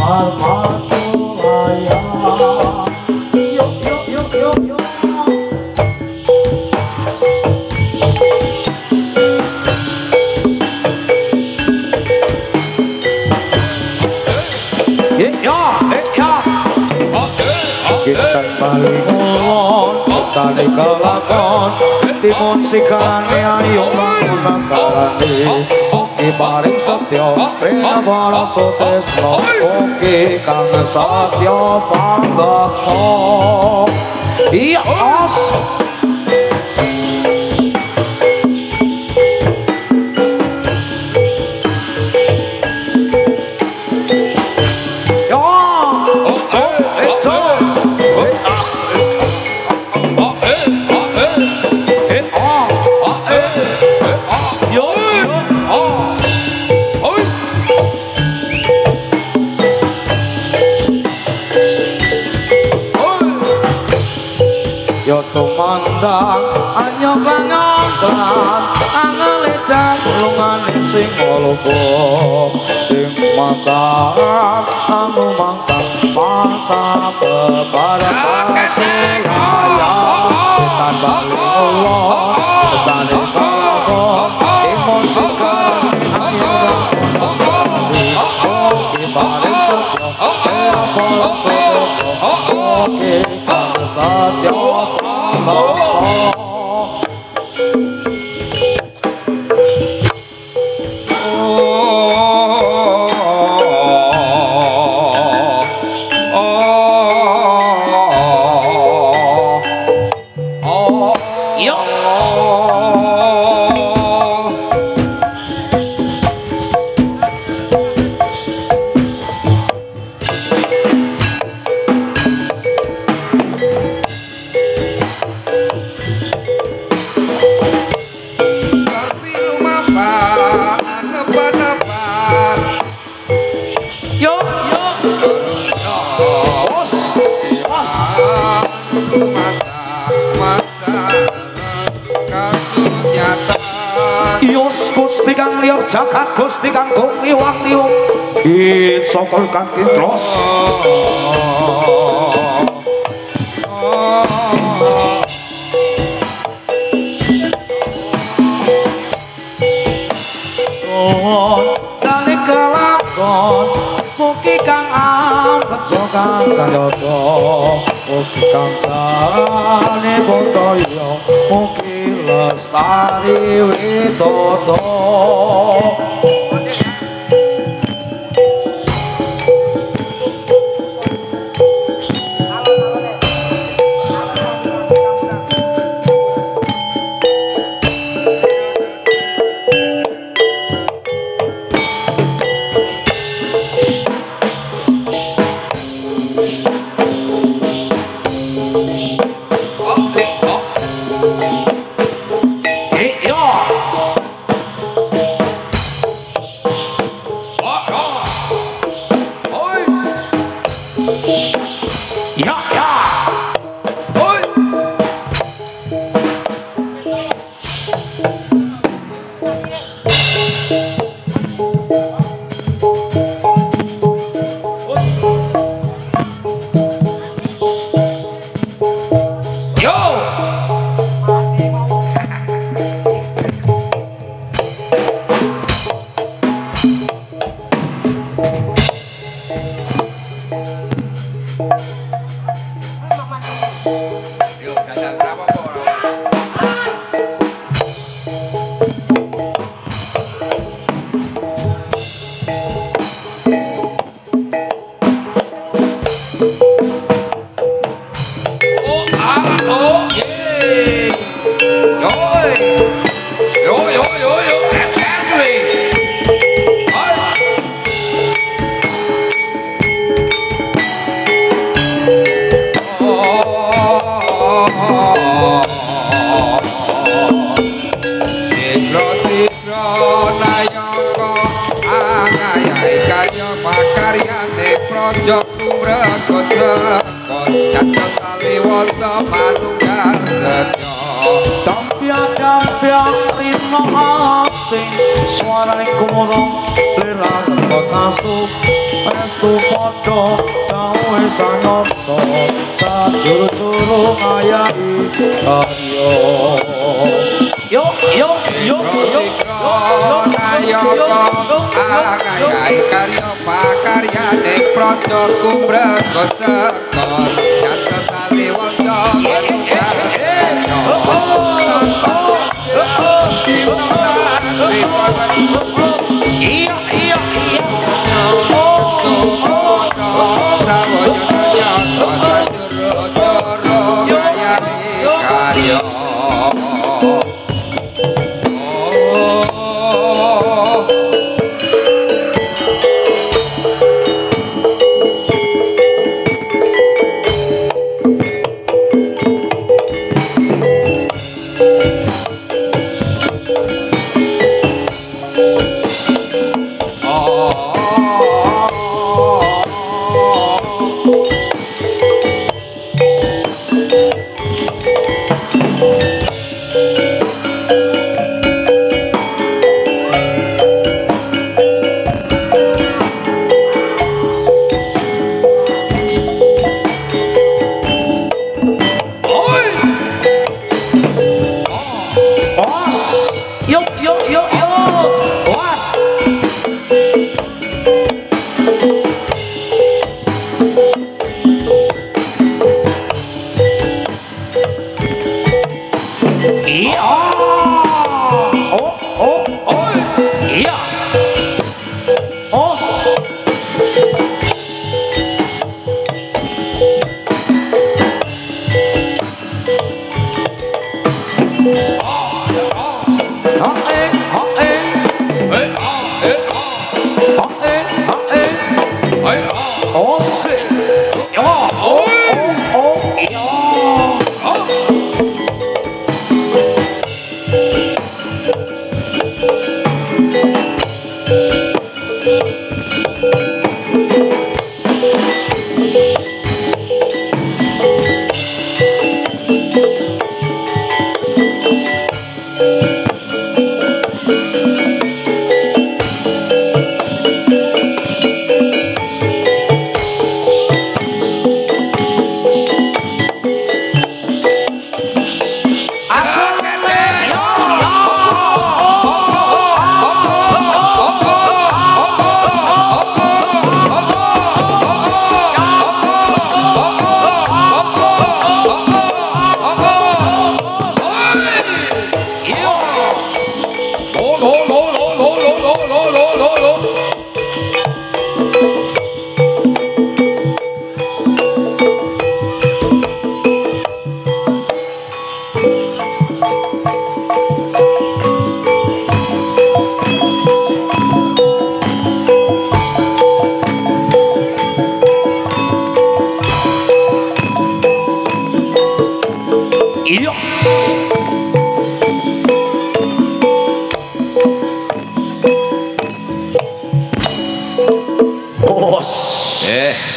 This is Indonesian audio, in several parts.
Armasulaya yo yo yo yo yo kita paling ulon cari kelakon timun sikane ayo menggunakan ibaring setya rena para sotresno oke kang satya pambaksa iya os yo tumandang anyok lanyotan angeledan lungane sing logo sing masak anu mangsang masa bebarang suraya setan bali Allah secane kalong imun sekali anyok ibaring setya apa oke satya pambaksa jagat Gusti kanggo liwat-liwat sokol kanthi tros jane kelakon mugi kang ambeksa kang sanjata mugi kang sane botoyo mugi lestari witoto Suara kumurung lirang kekasuk restu padha cawe sanata sajuru-juru ngayahi karya yo yo yo yo ngayahi karya pakaryane praja kumbrega sekon nyata tali wanda iya iya iya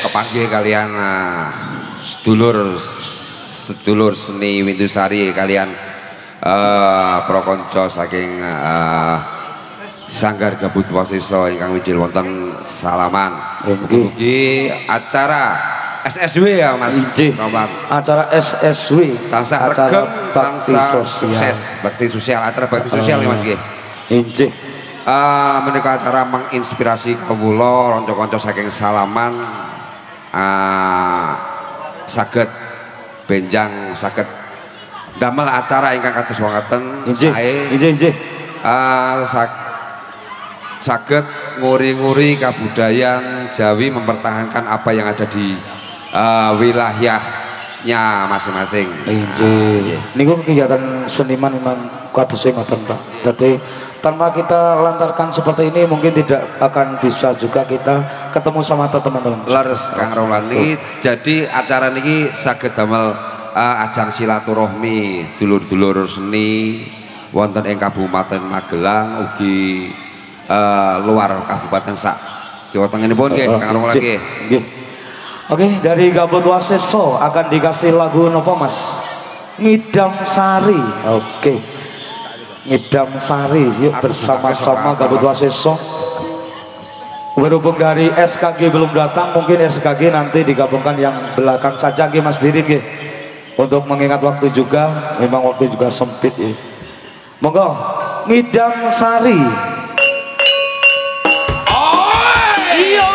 kepanggih kalian sedulur seni Windusari kalian prokonco saking Sanggar Gabut Wasisa ingkang wijil wonten salaman mugi acara SSW ya Mas. Acara SSW tansah regem tansah sukses bakti sosial acara bakti sosial ya Mas nggih. Injih. Menika acara menginspirasi kawula kanca-kanca saking salaman saged benjang saged damel acara ingkang kados wonten injih saged nguri-nguri kabudayan Jawi mempertahankan apa yang ada di wilayahnya masing-masing. Injih. Niku kegiatan seniman memang kados ngoten Pak. Dadi tanpa kita lantarkan seperti ini mungkin tidak akan bisa juga kita ketemu sama teman-teman. Leres Kang Roland niki jadi acara niki saged damel ajang silaturahmi dulur-dulur seni wonten ing Kabupaten Magelang ugi luar kabupaten sak Jawa Tengenipun nggih Kang Roland nggih. Oke, dari Gabut Wasesa akan dikasih lagu napa Mas? Ngidam Sari. Oke. Ngidam Sari, yuk bersama-sama Gabut Wasesa. Berhubung dari SKG belum datang, mungkin SKG nanti digabungkan yang belakang saja Mas Birin nggih. Untuk mengingat waktu juga, memang waktu juga sempit ya. Monggo Ngidam Sari. Iya.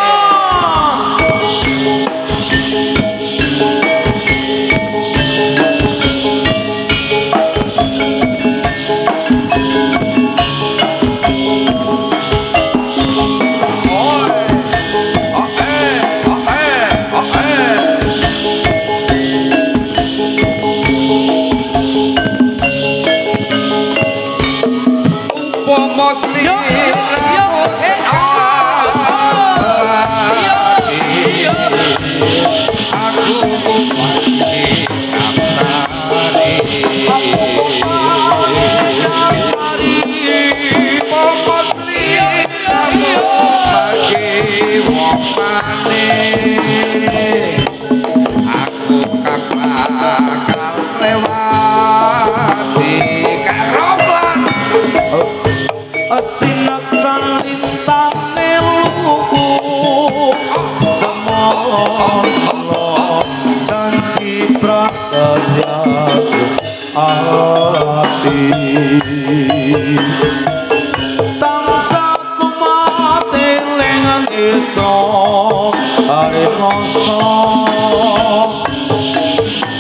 Tangsa kumate lengan itu hari noso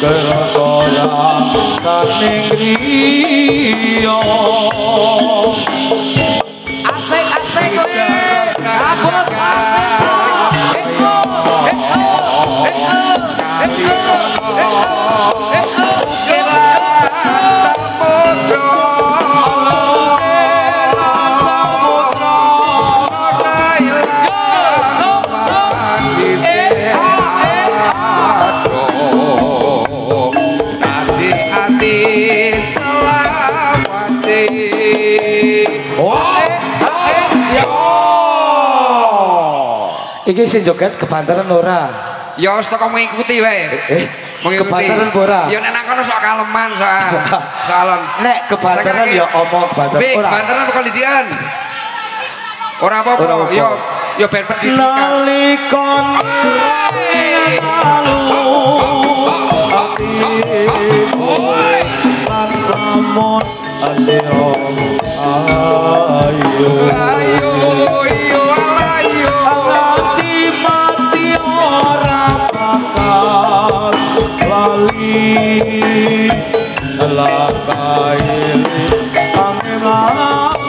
kerasaya saning griya asik-asik kowe kabut asik iki sing joget kebantaran ora? Ya wis teko mengikuti wae. Kebantaran ora? Ya nek nang kono sok kaleman soalon. Nek kebantaran ya omong kebantaran ora. Kebantaran kok lidian. Ora apa-apa. Ya ben pendidikan. Nalikon lamun aseo ayo mati ora bakal lali lakai pangematu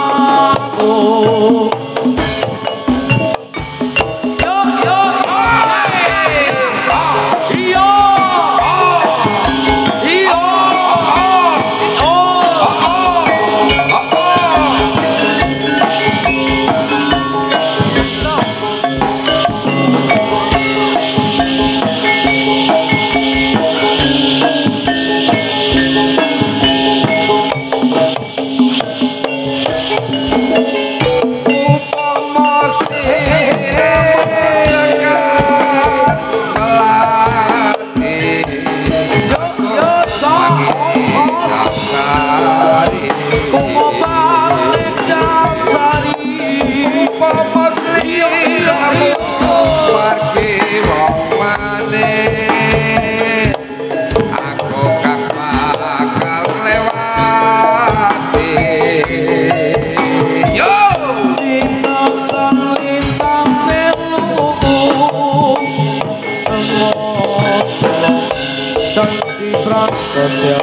Satya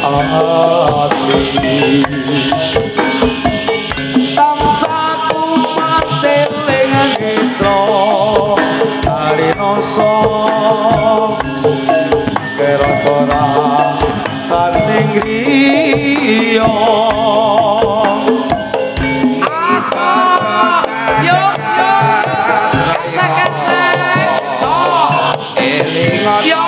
ati tangsa kumate lengan itu hari noso kerasora saning griya asa yo esek-esek eling yo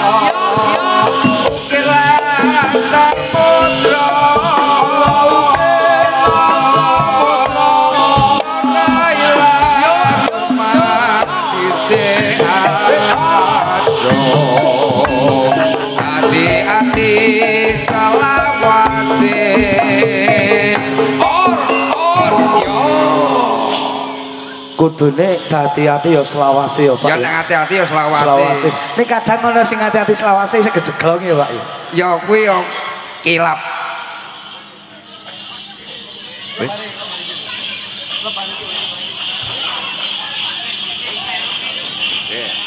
kudune hati-hati ya selawase ya Pak. Ya nek hati-hati ya selawase. Selawase. Nek kadang ana sing hati-hati selawase sing kejeglong ya Pak. Ya kuwi ya kilap.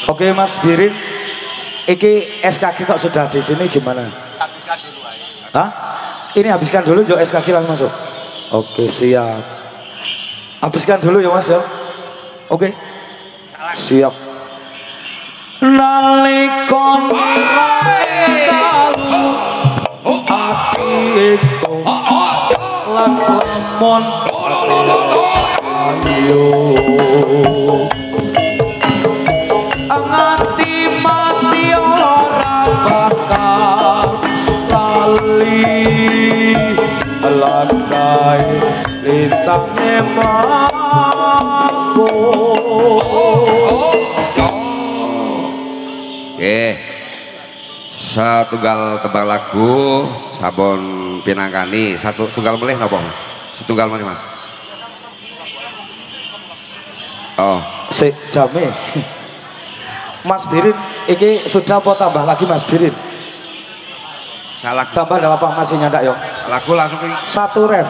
Oke Mas Birin, iki SKG kok sudah di sini gimana? Habiskan dulu aja. Hah? Ini habiskan dulu jo SKG langsung masuk. Oke siap. Habiskan dulu ya Mas ya. Oke. Siap. Nalikon dalu ati itu lan lemon ayo nganti mati ora bakal lali landai lintang emangku. Oke, setunggal tebang lagu sabon pinangkani, satu tunggal melih napa Mas? Setunggal melih Mas. Oh, sik jame. Mas Birin, iki sudah apa tambah lagi Mas Birin? salah Tambah ada apa masih nyandak yo? lagu langsung ke Satu ref.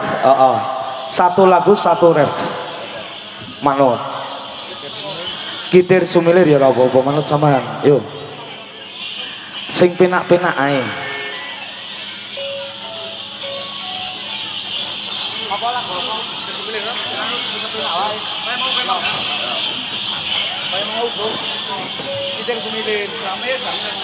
Satu lagu satu ref. Manut. Kitir sumilir ya apa-apa manut sampean. Yo. Sing penak-penak ae. Apa lagu sumilir? Mau bro. Kitir sumilir rame banget.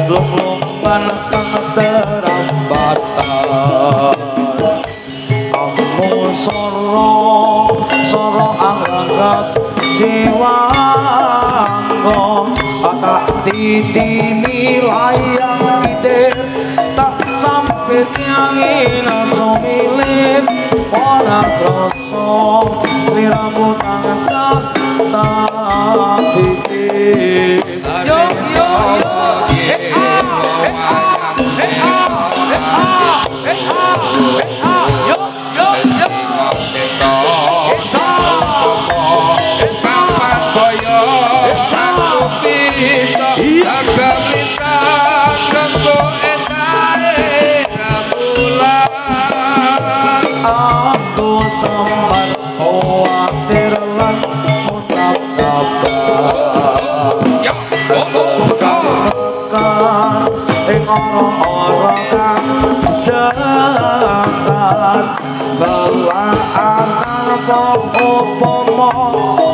Lung-lungan kang terambatan amu soro anggap jiwanggo tak titimi layang kitir tak sampai tiangin sumilir ora kroso sliramu tansah tak pikir yo yo yo aku sempat khawatir lan mutap cabar sekan ing orang-orang kang jangan belaan apa-apa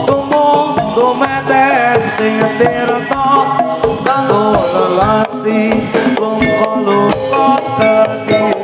tumung tumetes sing tirta kanggo lelasi luka-luka ketika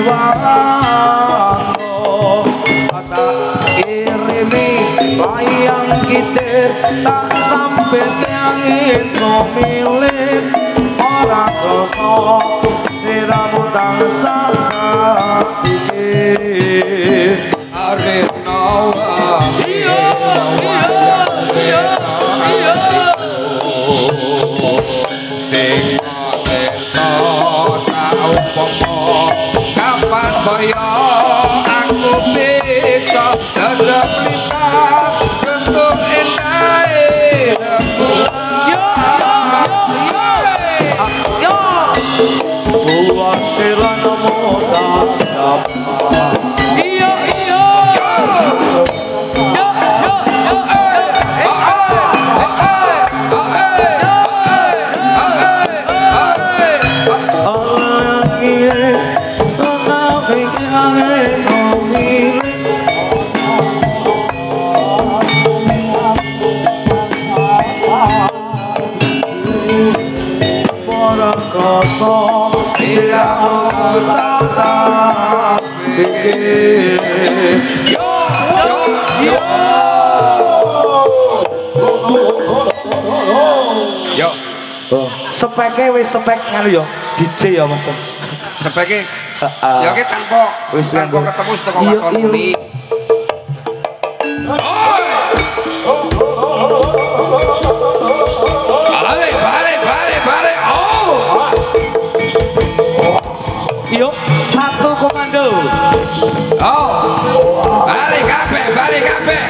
wango tak irimi layang kitir tak sampai angin somilin ora krasa siramu tansah iki arep nawa iya kapan boyo aku bisa dadak lipat bentuk endah buat terang modal iya yo speknya wis spek nganu yo DJ ya Mas speknya ya ki tanpa ketemu setengah wakon muni Balik. Yuk, satu komando. Balik kabeh.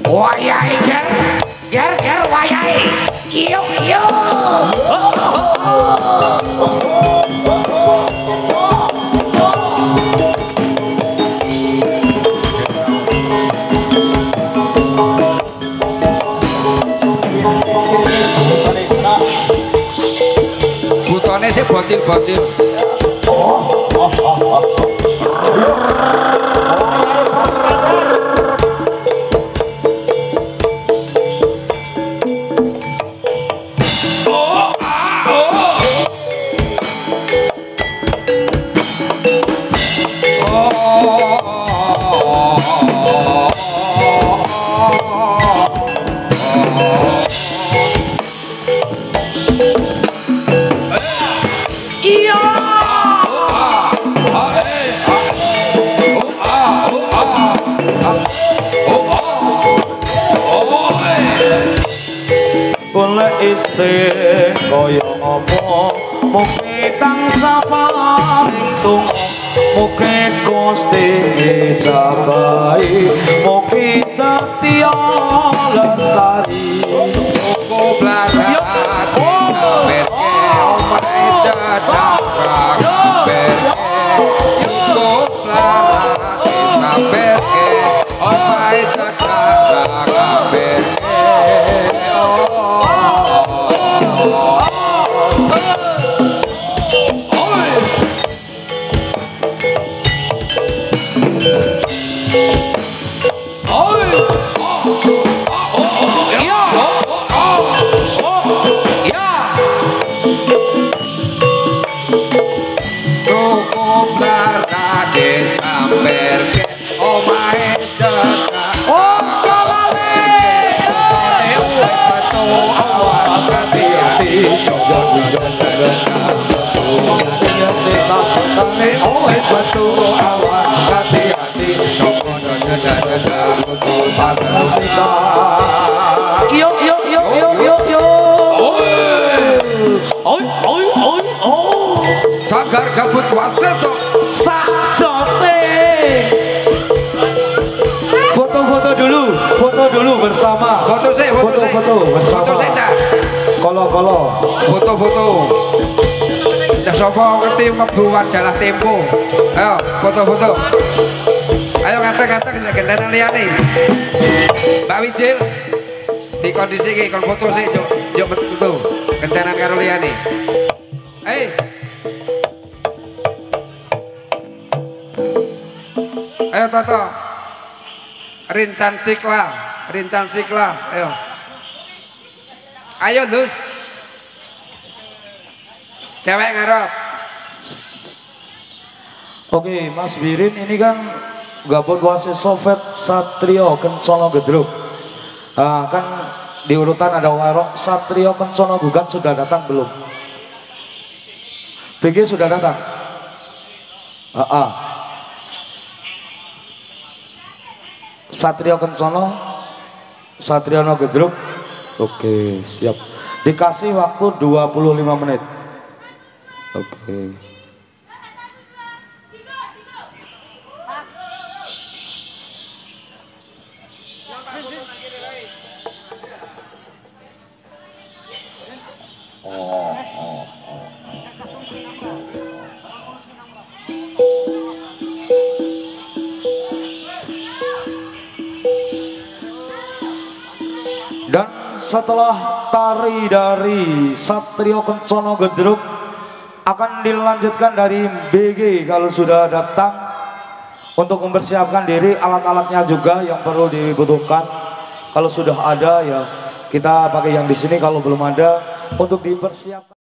Wayahe ger wayahe. Yuk. Butone sih botil. Isih kaya apa mugi tansah paring tung mugi Gusti jabai mugi setya lestari muga blarat berke omahe dadakang berke muga blarat berke omahe dadakang berke Sagar gabut waseso sakjose. Foto dulu bersama. Foto bersama. Kolo. Foto. Dah sapa ngerti mlebu majalah Tempo. Ayo, foto. Ayo ngata-ngata gentenan liyane. Mbak Wijil di kondisi iki kon foto sik yuk metu. Gentenan karo liyane. Ayo Toto. Rincan Sikla. Ayo Lus. Cewek ngarep. Oke, Mas Birin ini kan gabung wasit Soviet Satrio Kencono Gedruk. Kan di urutan ada Warok Satrio Kencono Gugat sudah datang belum? BG sudah datang. Satrio Kencono, Satriono Gedruk. Oke, siap. Dikasih waktu 25 menit. Oke. Dan setelah tari dari Satrio Kencono Gedruk akan dilanjutkan dari BG kalau sudah datang untuk mempersiapkan diri, alat-alatnya juga yang perlu dibutuhkan. Kalau sudah ada ya kita pakai yang di sini, kalau belum ada untuk dipersiapkan.